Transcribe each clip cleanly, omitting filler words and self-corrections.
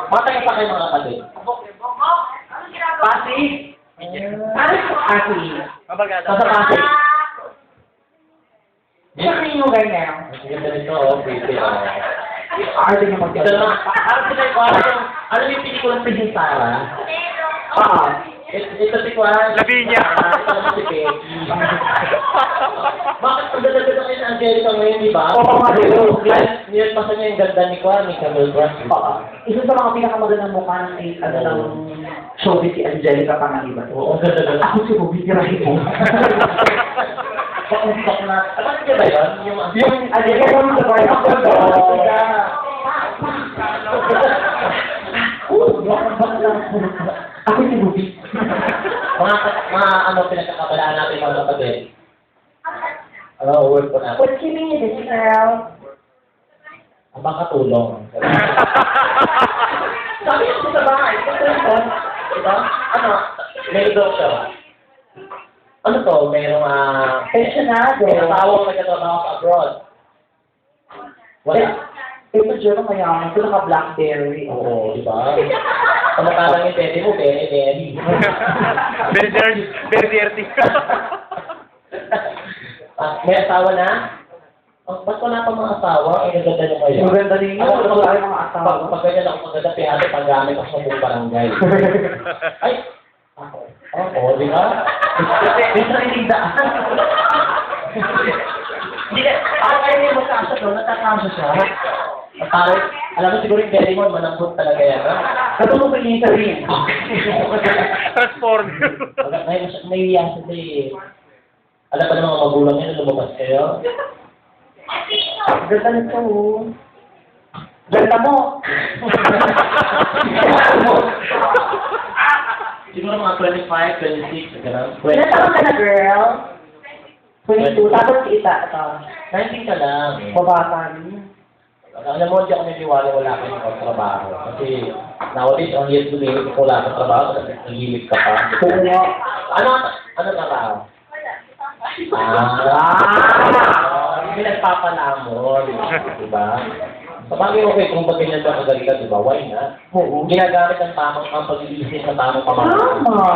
Matay pa kayo mga kapatid. Pasig. Ano sa Pasig? Sa Pasig. Sa kanino ganyan? Ang ganda nito, oh, pretty, oh. Arte na Ito magkita. naman, ano yung pelikulang Princess Sarah? Ito si Kwan. Lavinia. Ito naman si Becky. Bakit ang ganda-ganda kayo ng Angelica ngayon, di ba? Oo, mga dito. Nilagpasan niya yung ganda ni Kwan, ni Camille Cross. Isa sa mga pinakamagandang mukha ng ng showbiz si Angelica Panganiban. Oo, ang ganda-ganda. Ako si Ruby tirahin mo. Bakit na? Ano ba yun? Yung Angelica mo sa bayan ako. Ako si Ruby. Mga ano pinagkakabalaan natin mga kapatid. Word ko na. What's keeping you busy, girl? Ang makatulong. Sabi ko sa bahay. Diba? Ano? May daw siya. Ano to? Merong Pensionado. may asawang nagtatrabaho sa abroad. Wala. Ito dyan ang mayaman. Ito naka-Blackberry. Oo, di ba? Kamatadang yung pwede mo, very. Very dirty. May asawa na? Ba't wala pa mga asawa? Ay, naganda nyo kayo. Maganda ninyo. Wala yung mga asawa. Pag ganyan ako maganda, pihado, pag-gamit ako sa buong barangay. Ay! Oo, di ba? Dito na inigdaan. Hindi ka, ako kayo may magkasa doon, natakasa siya. Parang, alam mo siguro yung Berrimon, malambot talaga yan, ha? Katulong ko yung sabihin. Transform. Nahihiya siya eh. Alam pa ng mga magulang niya na lumabas kayo? Ganda nito. Ganda mo. Siguro mga 25, 26, gano'n. Ilan taon ka na, girl? 22. Tapos kita ito. 19 ka lang. Babata niya. Alam mo, hindi ako naniwala wala ka ng trabaho. Kasi nowadays, ang years lumilip ko wala ka trabaho kasi nagilip ka pa. Oo nga. Ano trabaho? Hindi nagpapalamon. Diba? Sa bagay okay, kung ba't ganyan ba kagaling ka, diba? Why not? Oo. Ginagamit ang tamang ang pag-iisip sa tamang pamahalaan. Tama.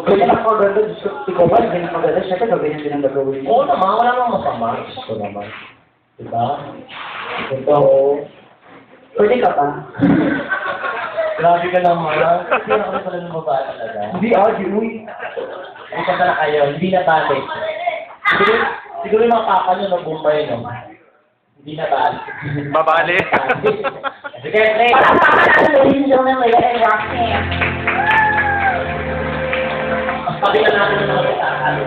Kaya napakaganda. Ikaw ba, hindi napakaganda. Siyempre, gawin din ang gagawin Oo mo. naman, wala namang masama. Gusto naman. Diba? Ito, Pwede ka pa? grabe ka naman. Kasi ako na pala ng babae talaga. Hindi, di uy. Isa na kayo, hindi na balik. Siguro yung mga papa nyo ng Bombay, no? Hindi na balik. Babali. Sige, Ray. Ladies and gentlemen, Leia and Roxanne. Pakita natin ng mga tatalo.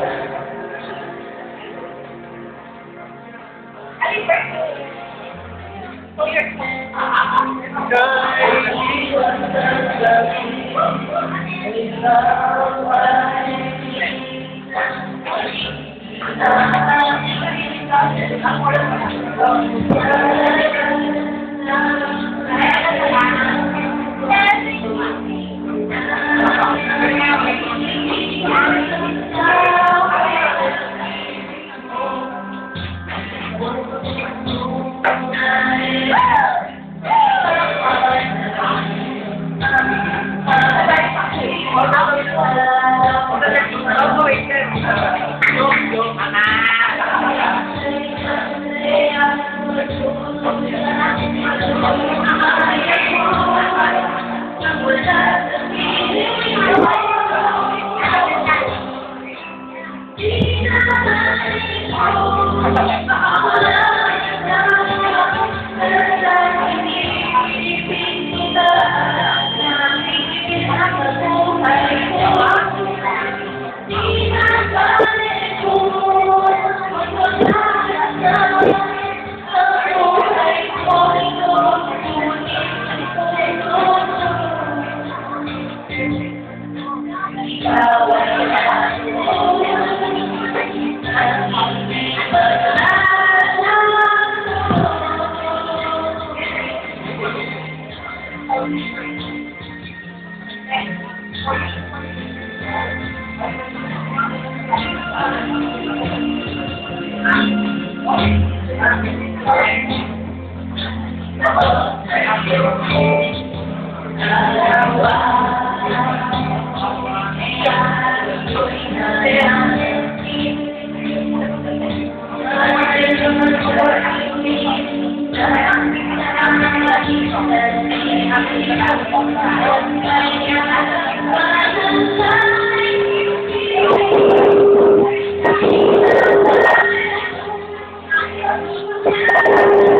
Thank you.